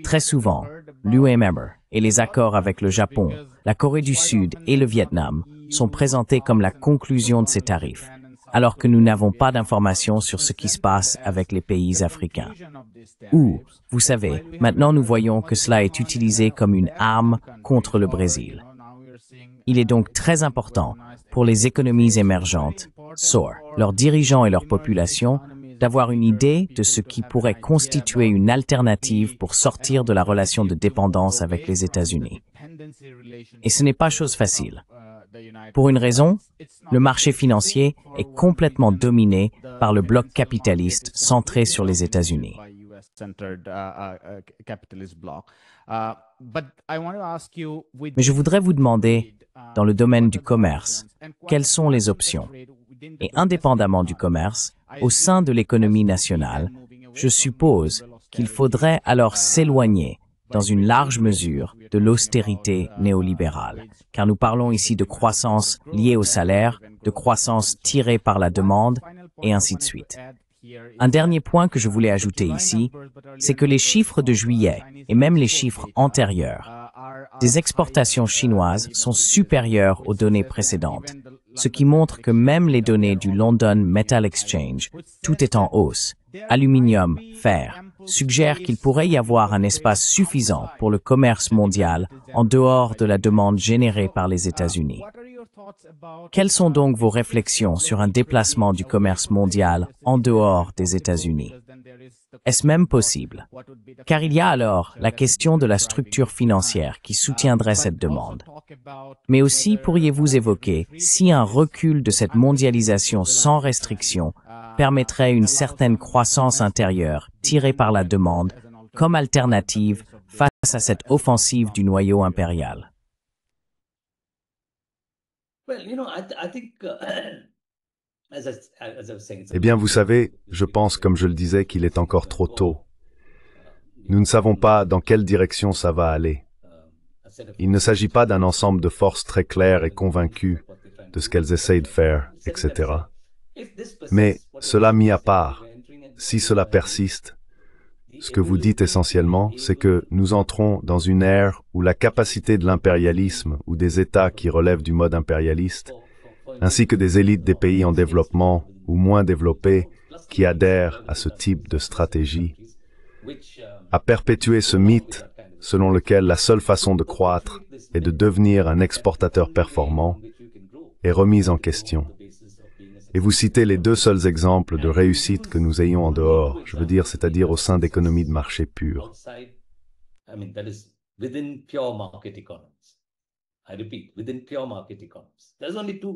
Très souvent, l'UMR et les accords avec le Japon, la Corée du Sud et le Vietnam sont présentés comme la conclusion de ces tarifs, alors que nous n'avons pas d'informations sur ce qui se passe avec les pays africains. Ou, vous savez, maintenant nous voyons que cela est utilisé comme une arme contre le Brésil. Il est donc très important pour les économies émergentes, SOR, leurs dirigeants et leurs populations, d'avoir une idée de ce qui pourrait constituer une alternative pour sortir de la relation de dépendance avec les États-Unis. Et ce n'est pas chose facile. Pour une raison, le marché financier est complètement dominé par le bloc capitaliste centré sur les États-Unis. Mais je voudrais vous demander, dans le domaine du commerce, quelles sont les options? Et indépendamment du commerce, au sein de l'économie nationale, je suppose qu'il faudrait alors s'éloigner, dans une large mesure, de l'austérité néolibérale, car nous parlons ici de croissance liée au salaire, de croissance tirée par la demande, et ainsi de suite. Un dernier point que je voulais ajouter ici, c'est que les chiffres de juillet, et même les chiffres antérieurs, des exportations chinoises sont supérieures aux données précédentes, ce qui montre que même les données du London Metal Exchange, tout est en hausse, aluminium, fer, suggèrent qu'il pourrait y avoir un espace suffisant pour le commerce mondial en dehors de la demande générée par les États-Unis. Quelles sont donc vos réflexions sur un déplacement du commerce mondial en dehors des États-Unis? Est-ce même possible? Car il y a alors la question de la structure financière qui soutiendrait cette demande. Mais aussi pourriez-vous évoquer si un recul de cette mondialisation sans restriction permettrait une certaine croissance intérieure tirée par la demande comme alternative face à cette offensive du noyau impérial? Eh bien, vous savez, je pense, comme je le disais, qu'il est encore trop tôt. Nous ne savons pas dans quelle direction ça va aller. Il ne s'agit pas d'un ensemble de forces très claires et convaincues de ce qu'elles essayent de faire, etc. Mais cela mis à part, si cela persiste, ce que vous dites essentiellement, c'est que nous entrons dans une ère où la capacité de l'impérialisme ou des États qui relèvent du mode impérialiste, ainsi que des élites des pays en développement ou moins développés qui adhèrent à ce type de stratégie, a perpétué ce mythe selon lequel la seule façon de croître est de devenir un exportateur performant, est remise en question. Et vous citez les deux seuls exemples de réussite que nous ayons en dehors, je veux dire, c'est-à-dire au sein d'économies de marché pures.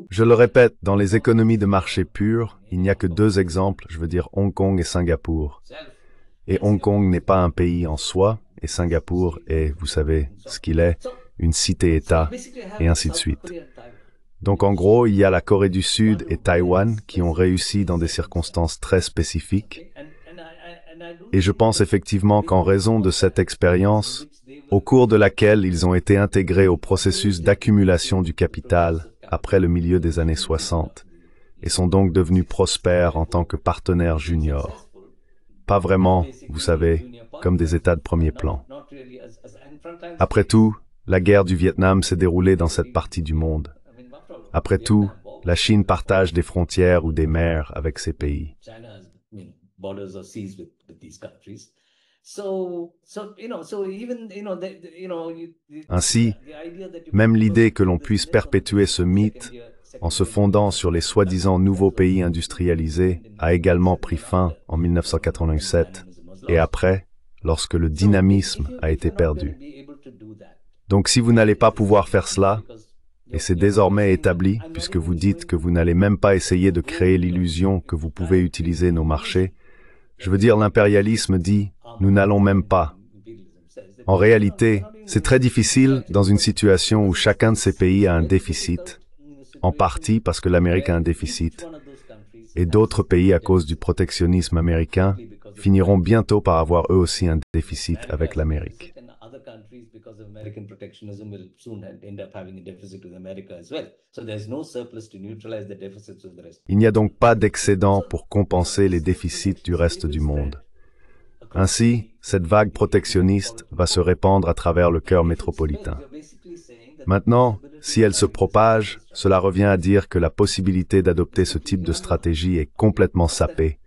Je le répète, dans les économies de marché pures, il n'y a que deux exemples, je veux dire Hong Kong et Singapour. Et Hong Kong n'est pas un pays en soi, et Singapour est, vous savez, ce qu'il est, une cité-État, et ainsi de suite. Donc en gros, il y a la Corée du Sud et Taïwan qui ont réussi dans des circonstances très spécifiques. Et je pense effectivement qu'en raison de cette expérience, au cours de laquelle ils ont été intégrés au processus d'accumulation du capital après le milieu des années 60, et sont donc devenus prospères en tant que partenaires juniors. Pas vraiment, vous savez, comme des États de premier plan. Après tout, la guerre du Vietnam s'est déroulée dans cette partie du monde. Après tout, la Chine partage des frontières ou des mers avec ces pays. Ainsi, même l'idée que l'on puisse perpétuer ce mythe en se fondant sur les soi-disant nouveaux pays industrialisés a également pris fin en 1987 et après, lorsque le dynamisme a été perdu. Donc si vous n'allez pas pouvoir faire cela, et c'est désormais établi puisque vous dites que vous n'allez même pas essayer de créer l'illusion que vous pouvez utiliser nos marchés, je veux dire l'impérialisme dit « nous n'allons même pas ». En réalité, c'est très difficile dans une situation où chacun de ces pays a un déficit, en partie parce que l'Amérique a un déficit, et d'autres pays à cause du protectionnisme américain finiront bientôt par avoir eux aussi un déficit avec l'Amérique. Il n'y a donc pas d'excédent pour compenser les déficits du reste du monde. Ainsi, cette vague protectionniste va se répandre à travers le cœur métropolitain. Maintenant, si elle se propage, cela revient à dire que la possibilité d'adopter ce type de stratégie est complètement sapée.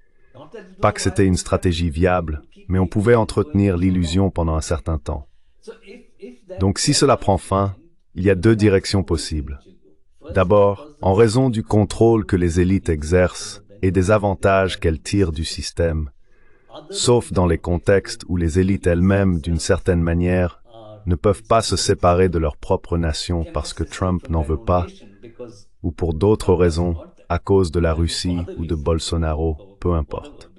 Pas que c'était une stratégie viable, mais on pouvait entretenir l'illusion pendant un certain temps. Donc si cela prend fin, il y a deux directions possibles. D'abord, en raison du contrôle que les élites exercent et des avantages qu'elles tirent du système, sauf dans les contextes où les élites elles-mêmes, d'une certaine manière, ne peuvent pas se séparer de leur propre nation parce que Trump n'en veut pas, ou pour d'autres raisons, à cause de la Russie ou de Bolsonaro, peu importe.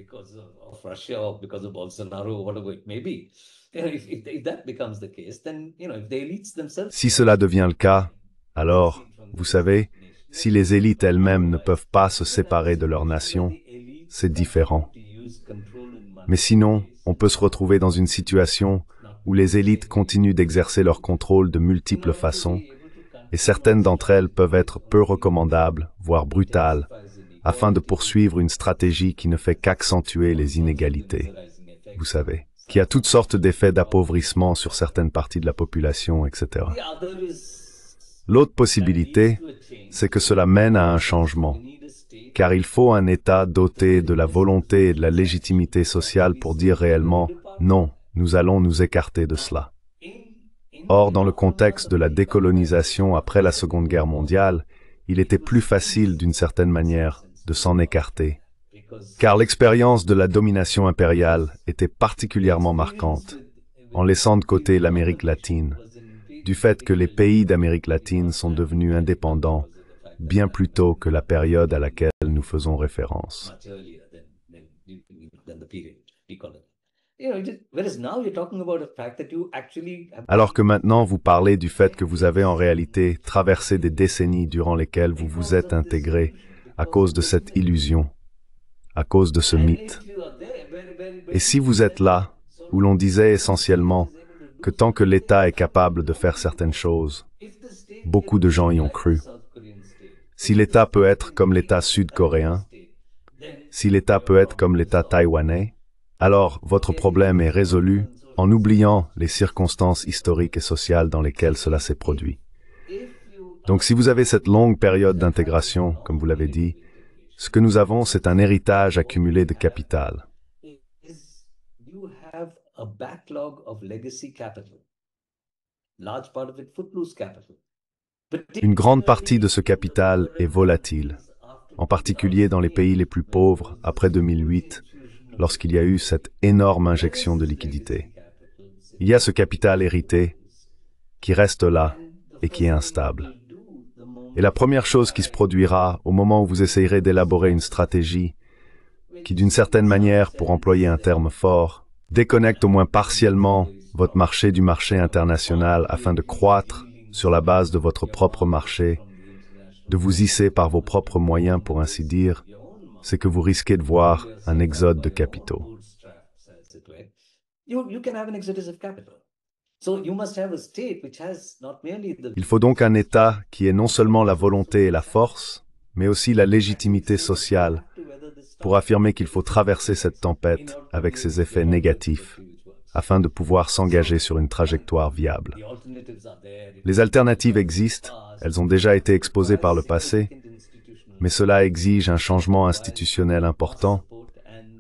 Si cela devient le cas, alors, vous savez, si les élites elles-mêmes ne peuvent pas se séparer de leur nation, c'est différent. Mais sinon, on peut se retrouver dans une situation où les élites continuent d'exercer leur contrôle de multiples façons, et certaines d'entre elles peuvent être peu recommandables, voire brutales, afin de poursuivre une stratégie qui ne fait qu'accentuer les inégalités. Vous savez, qui a toutes sortes d'effets d'appauvrissement sur certaines parties de la population, etc. L'autre possibilité, c'est que cela mène à un changement, car il faut un État doté de la volonté et de la légitimité sociale pour dire réellement « non, nous allons nous écarter de cela ». Or, dans le contexte de la décolonisation après la Seconde Guerre mondiale, il était plus facile, d'une certaine manière, de s'en écarter, car l'expérience de la domination impériale était particulièrement marquante, en laissant de côté l'Amérique latine, du fait que les pays d'Amérique latine sont devenus indépendants bien plus tôt que la période à laquelle nous faisons référence. Alors que maintenant vous parlez du fait que vous avez en réalité traversé des décennies durant lesquelles vous vous êtes intégré à cause de cette illusion, à cause de ce mythe. Et si vous êtes là, où l'on disait essentiellement que tant que l'État est capable de faire certaines choses, beaucoup de gens y ont cru. Si l'État peut être comme l'État sud-coréen, si l'État peut être comme l'État taïwanais, alors votre problème est résolu en oubliant les circonstances historiques et sociales dans lesquelles cela s'est produit. Donc si vous avez cette longue période d'intégration, comme vous l'avez dit, ce que nous avons, c'est un héritage accumulé de capital. Une grande partie de ce capital est volatile. en particulier dans les pays les plus pauvres après 2008, lorsqu'il y a eu cette énorme injection de liquidités. Il y a ce capital hérité qui reste là et qui est instable. Et la première chose qui se produira au moment où vous essayerez d'élaborer une stratégie qui, d'une certaine manière, pour employer un terme fort, déconnecte au moins partiellement votre marché du marché international afin de croître sur la base de votre propre marché, de vous hisser par vos propres moyens, pour ainsi dire, c'est que vous risquez de voir un exode de capitaux. Il faut donc un État qui ait non seulement la volonté et la force, mais aussi la légitimité sociale pour affirmer qu'il faut traverser cette tempête avec ses effets négatifs afin de pouvoir s'engager sur une trajectoire viable. Les alternatives existent, elles ont déjà été exposées par le passé, mais cela exige un changement institutionnel important,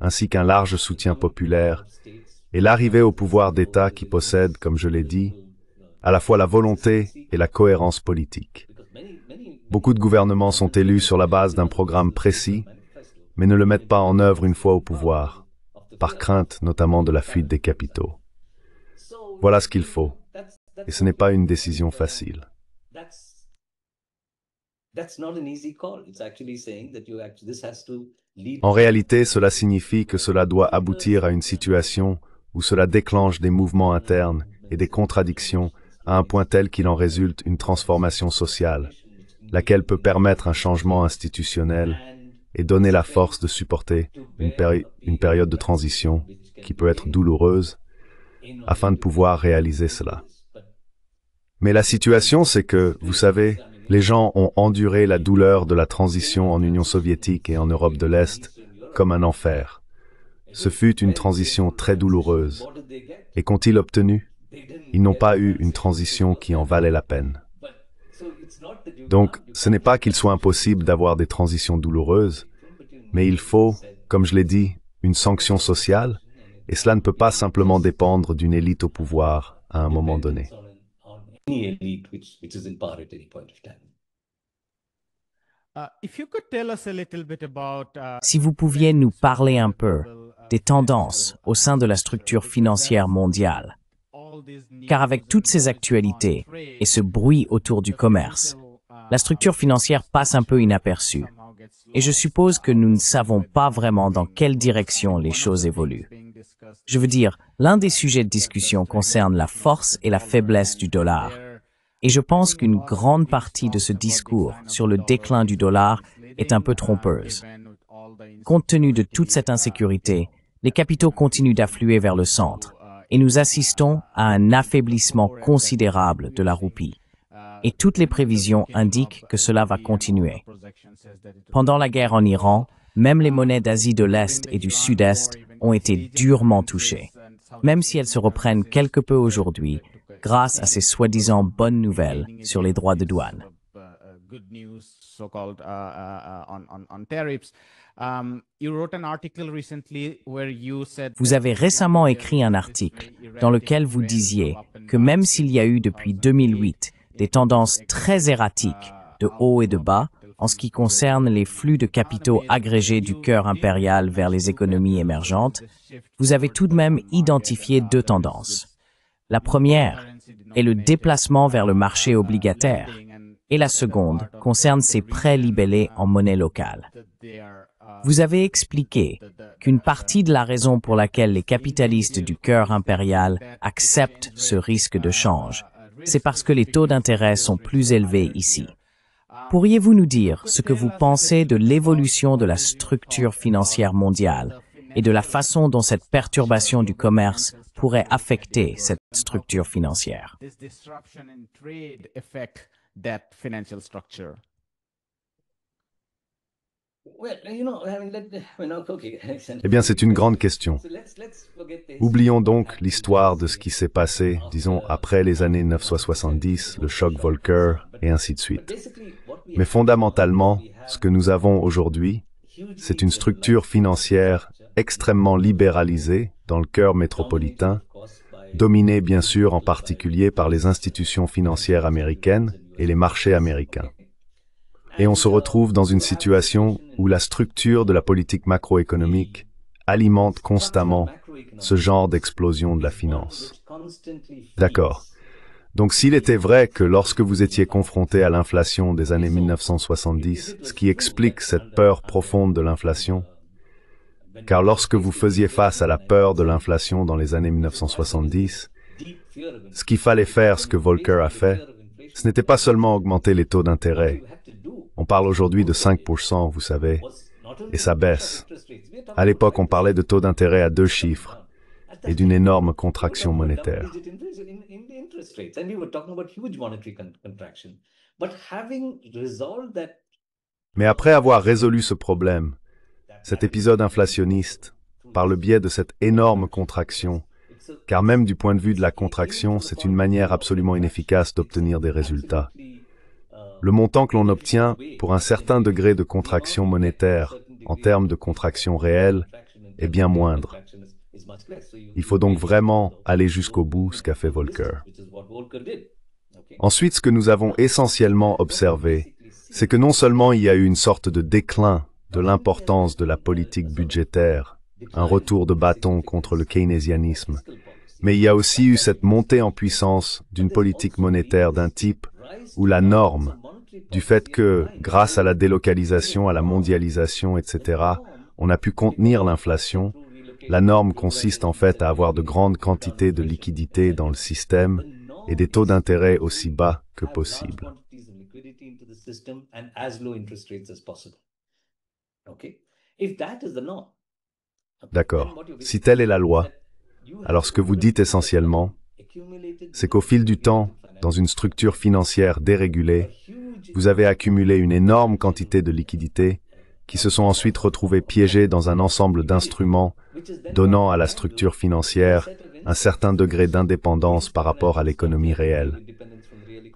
ainsi qu'un large soutien populaire, et l'arrivée au pouvoir d'États qui possèdent, comme je l'ai dit, à la fois la volonté et la cohérence politique. Beaucoup de gouvernements sont élus sur la base d'un programme précis, mais ne le mettent pas en œuvre une fois au pouvoir, par crainte notamment de la fuite des capitaux. Voilà ce qu'il faut, et ce n'est pas une décision facile. En réalité, cela signifie que cela doit aboutir à une situation où cela déclenche des mouvements internes et des contradictions à un point tel qu'il en résulte une transformation sociale, laquelle peut permettre un changement institutionnel et donner la force de supporter une période de transition qui peut être douloureuse, afin de pouvoir réaliser cela. Mais la situation, c'est que, vous savez, les gens ont enduré la douleur de la transition en Union soviétique et en Europe de l'Est comme un enfer. Ce fut une transition très douloureuse. Et qu'ont-ils obtenu? Ils n'ont pas eu une transition qui en valait la peine. Donc, ce n'est pas qu'il soit impossible d'avoir des transitions douloureuses, mais il faut, comme je l'ai dit, une sanction sociale, et cela ne peut pas simplement dépendre d'une élite au pouvoir à un moment donné. Si vous pouviez nous parler un peu des tendances au sein de la structure financière mondiale, car avec toutes ces actualités et ce bruit autour du commerce, la structure financière passe un peu inaperçue. Et je suppose que nous ne savons pas vraiment dans quelle direction les choses évoluent. Je veux dire, l'un des sujets de discussion concerne la force et la faiblesse du dollar. Et je pense qu'une grande partie de ce discours sur le déclin du dollar est un peu trompeuse. Compte tenu de toute cette insécurité, les capitaux continuent d'affluer vers le centre et nous assistons à un affaiblissement considérable de la roupie. Et toutes les prévisions indiquent que cela va continuer. Pendant la guerre en Iran, même les monnaies d'Asie de l'Est et du Sud-Est ont été durement touchées, même si elles se reprennent quelque peu aujourd'hui grâce à ces soi-disant bonnes nouvelles sur les droits de douane. Vous avez récemment écrit un article dans lequel vous disiez que même s'il y a eu depuis 2008 des tendances très erratiques de haut et de bas en ce qui concerne les flux de capitaux agrégés du cœur impérial vers les économies émergentes, vous avez tout de même identifié deux tendances. La première est le déplacement vers le marché obligataire et la seconde concerne ces prêts libellés en monnaie locale. Vous avez expliqué qu'une partie de la raison pour laquelle les capitalistes du cœur impérial acceptent ce risque de change, c'est parce que les taux d'intérêt sont plus élevés ici. Pourriez-vous nous dire ce que vous pensez de l'évolution de la structure financière mondiale et de la façon dont cette perturbation du commerce pourrait affecter cette structure financière? Eh bien, c'est une grande question. Oublions donc l'histoire de ce qui s'est passé, disons, après les années 1970, le choc Volcker, et ainsi de suite. Mais fondamentalement, ce que nous avons aujourd'hui, c'est une structure financière extrêmement libéralisée dans le cœur métropolitain, dominée bien sûr en particulier par les institutions financières américaines et les marchés américains. Et on se retrouve dans une situation où la structure de la politique macroéconomique alimente constamment ce genre d'explosion de la finance. D'accord. Donc s'il était vrai que lorsque vous étiez confronté à l'inflation des années 1970, ce qui explique cette peur profonde de l'inflation, car lorsque vous faisiez face à la peur de l'inflation dans les années 1970, ce qu'il fallait faire, ce que Volcker a fait, ce n'était pas seulement augmenter les taux d'intérêt. On parle aujourd'hui de 5%, vous savez, et ça baisse. À l'époque, on parlait de taux d'intérêt à 2 chiffres et d'une énorme contraction monétaire. Mais après avoir résolu ce problème, cet épisode inflationniste, par le biais de cette énorme contraction, car même du point de vue de la contraction, c'est une manière absolument inefficace d'obtenir des résultats. Le montant que l'on obtient pour un certain degré de contraction monétaire, en termes de contraction réelle, est bien moindre. Il faut donc vraiment aller jusqu'au bout, ce qu'a fait Volcker. Ensuite, ce que nous avons essentiellement observé, c'est que non seulement il y a eu une sorte de déclin de l'importance de la politique budgétaire, un retour de bâton contre le keynésianisme, mais il y a aussi eu cette montée en puissance d'une politique monétaire d'un type où la norme, du fait que, grâce à la délocalisation, à la mondialisation, etc., on a pu contenir l'inflation, la norme consiste en fait à avoir de grandes quantités de liquidités dans le système et des taux d'intérêt aussi bas que possible. D'accord. Si telle est la loi, alors ce que vous dites essentiellement, c'est qu'au fil du temps, dans une structure financière dérégulée, vous avez accumulé une énorme quantité de liquidités qui se sont ensuite retrouvées piégées dans un ensemble d'instruments donnant à la structure financière un certain degré d'indépendance par rapport à l'économie réelle.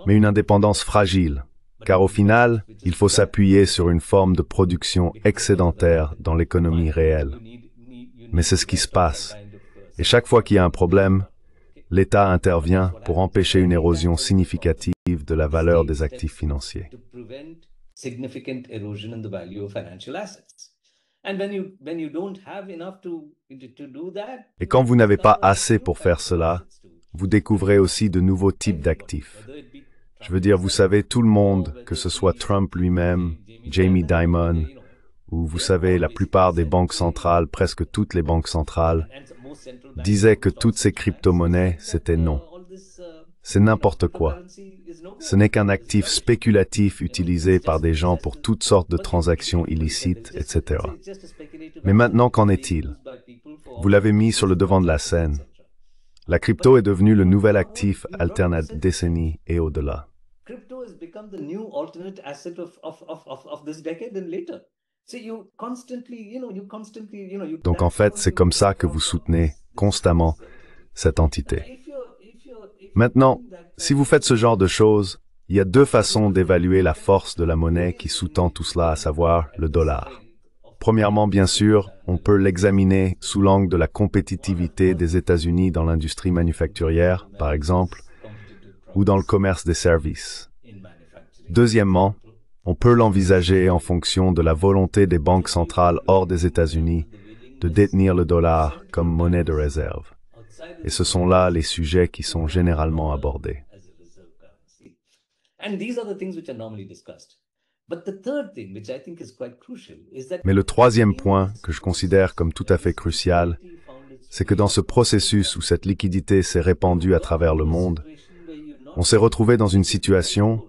Mais une indépendance fragile, car au final, il faut s'appuyer sur une forme de production excédentaire dans l'économie réelle. Mais c'est ce qui se passe. Et chaque fois qu'il y a un problème, l'État intervient pour empêcher une érosion significative de la valeur des actifs financiers. Et quand vous n'avez pas assez pour faire cela, vous découvrez aussi de nouveaux types d'actifs. Je veux dire, vous savez, tout le monde, que ce soit Trump lui-même, Jamie Dimon, ou vous savez, la plupart des banques centrales, presque toutes les banques centrales, disaient que toutes ces crypto-monnaies, c'était non. C'est n'importe quoi. Ce n'est qu'un actif spéculatif utilisé par des gens pour toutes sortes de transactions illicites, etc. Mais maintenant, qu'en est-il? Vous l'avez mis sur le devant de la scène. La crypto est devenue le nouvel actif alternat décennie et au-delà. Donc en fait, c'est comme ça que vous soutenez constamment cette entité. Maintenant, si vous faites ce genre de choses, il y a 2 façons d'évaluer la force de la monnaie qui sous-tend tout cela, à savoir le dollar. Premièrement, bien sûr, on peut l'examiner sous l'angle de la compétitivité des États-Unis dans l'industrie manufacturière, par exemple, ou dans le commerce des services. Deuxièmement, on peut l'envisager en fonction de la volonté des banques centrales hors des États-Unis de détenir le dollar comme monnaie de réserve. Et ce sont là les sujets qui sont généralement abordés. Mais le troisième point que je considère comme tout à fait crucial, c'est que dans ce processus où cette liquidité s'est répandue à travers le monde, on s'est retrouvé dans une situation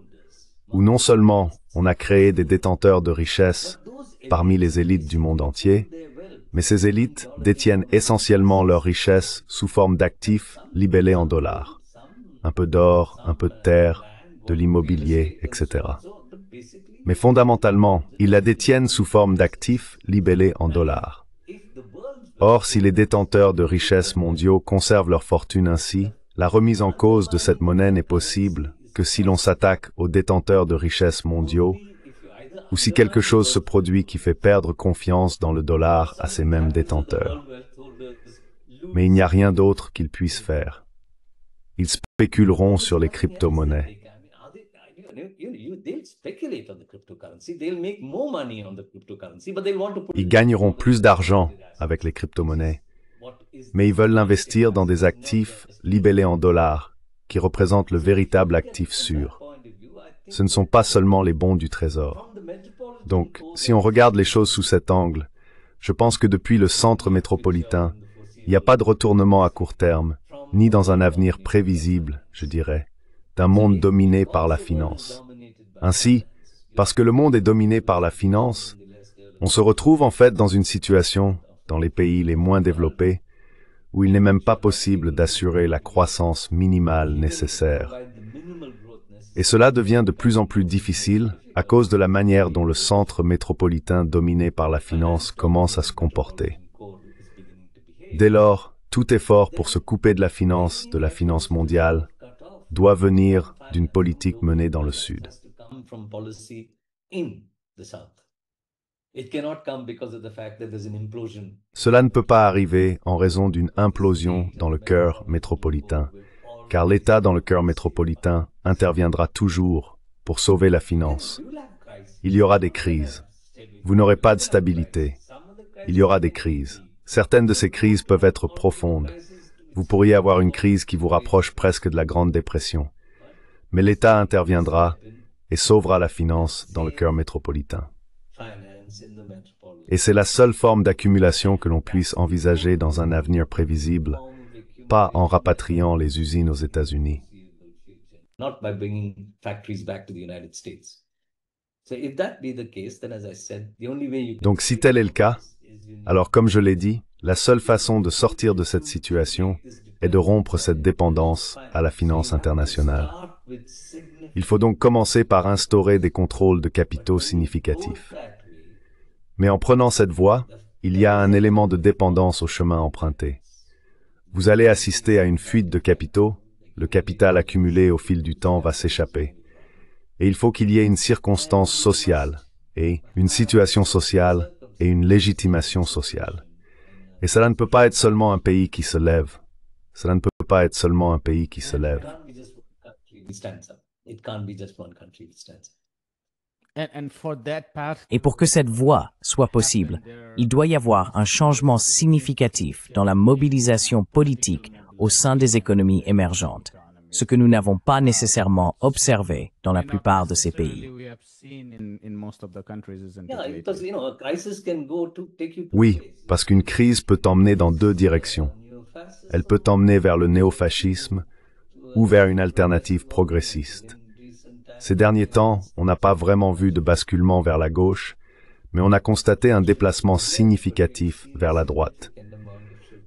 où non seulement on a créé des détenteurs de richesses parmi les élites du monde entier, mais ces élites détiennent essentiellement leurs richesses sous forme d'actifs libellés en dollars. Un peu d'or, un peu de terre, de l'immobilier, etc. Mais fondamentalement, ils la détiennent sous forme d'actifs libellés en dollars. Or, si les détenteurs de richesses mondiaux conservent leur fortune ainsi, la remise en cause de cette monnaie n'est possible que si l'on s'attaque aux détenteurs de richesses mondiaux, ou si quelque chose se produit qui fait perdre confiance dans le dollar à ces mêmes détenteurs. Mais il n'y a rien d'autre qu'ils puissent faire. Ils spéculeront sur les crypto-monnaies. They'll speculate on the cryptocurrency. They'll make more money on the cryptocurrency, but they'll want to put Ils gagneront plus d'argent avec les crypto-monnaies, mais ils veulent l'investir dans des actifs libellés en dollars, qui représentent le véritable actif sûr. Ce ne sont pas seulement les bons du Trésor. Donc, si on regarde les choses sous cet angle, je pense que depuis le centre métropolitain, il n'y a pas de retournement à court terme, ni dans un avenir prévisible, je dirais, d'un monde dominé par la finance. Ainsi, parce que le monde est dominé par la finance, on se retrouve en fait dans une situation, dans les pays les moins développés, où il n'est même pas possible d'assurer la croissance minimale nécessaire. Et cela devient de plus en plus difficile à cause de la manière dont le centre métropolitain dominé par la finance commence à se comporter. Dès lors, tout effort pour se couper de la finance mondiale, doit venir d'une politique menée dans le Sud. Cela ne peut pas arriver en raison d'une implosion dans le cœur métropolitain, car l'État dans le cœur métropolitain interviendra toujours pour sauver la finance. Il y aura des crises. Vous n'aurez pas de stabilité. Il y aura des crises. Certaines de ces crises peuvent être profondes. Vous pourriez avoir une crise qui vous rapproche presque de la Grande Dépression. Mais l'État interviendra et sauvera la finance dans le cœur métropolitain. Et c'est la seule forme d'accumulation que l'on puisse envisager dans un avenir prévisible, pas en rapatriant les usines aux États-Unis. Donc si tel est le cas, alors comme je l'ai dit, la seule façon de sortir de cette situation est de rompre cette dépendance à la finance internationale. Il faut donc commencer par instaurer des contrôles de capitaux significatifs. Mais en prenant cette voie, il y a un élément de dépendance au chemin emprunté. Vous allez assister à une fuite de capitaux, le capital accumulé au fil du temps va s'échapper. Et il faut qu'il y ait une circonstance sociale, et une situation sociale, et une légitimation sociale. Et cela ne peut pas être seulement un pays qui se lève. Cela ne peut pas être seulement un pays qui se lève. Et pour que cette voie soit possible, il doit y avoir un changement significatif dans la mobilisation politique au sein des économies émergentes, ce que nous n'avons pas nécessairement observé dans la plupart de ces pays. Oui, parce qu'une crise peut emmener dans deux directions. Elle peut emmener vers le néofascisme ou vers une alternative progressiste. Ces derniers temps, on n'a pas vraiment vu de basculement vers la gauche, mais on a constaté un déplacement significatif vers la droite.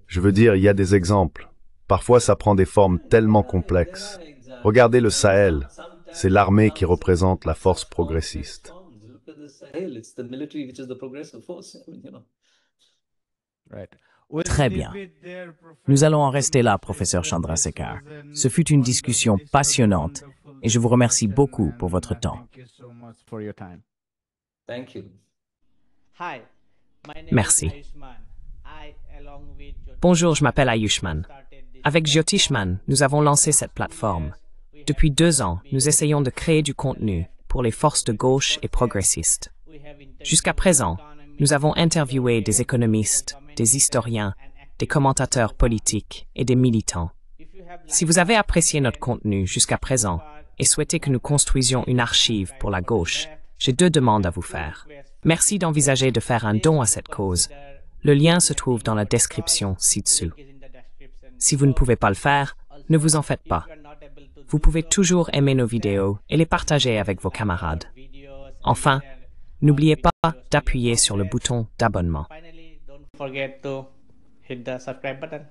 Je veux dire, il y a des exemples. Parfois, ça prend des formes tellement complexes. Regardez le Sahel. C'est l'armée qui représente la force progressiste. Très bien. Nous allons en rester là, professeur Chandrasekhar. Ce fut une discussion passionnante et je vous remercie beaucoup pour votre temps. Merci. Bonjour, je m'appelle Ayushman. Avec Jyotishman, nous avons lancé cette plateforme. Depuis 2 ans, nous essayons de créer du contenu pour les forces de gauche et progressistes. Jusqu'à présent, nous avons interviewé des économistes, des historiens, des commentateurs politiques et des militants. Si vous avez apprécié notre contenu jusqu'à présent et souhaitez que nous construisions une archive pour la gauche, j'ai 2 demandes à vous faire. Merci d'envisager de faire un don à cette cause. Le lien se trouve dans la description ci-dessous. Si vous ne pouvez pas le faire, ne vous en faites pas. Vous pouvez toujours aimer nos vidéos et les partager avec vos camarades. Enfin, n'oubliez pas d'appuyer sur le bouton d'abonnement. Finally, don't forget to hit the subscribe button.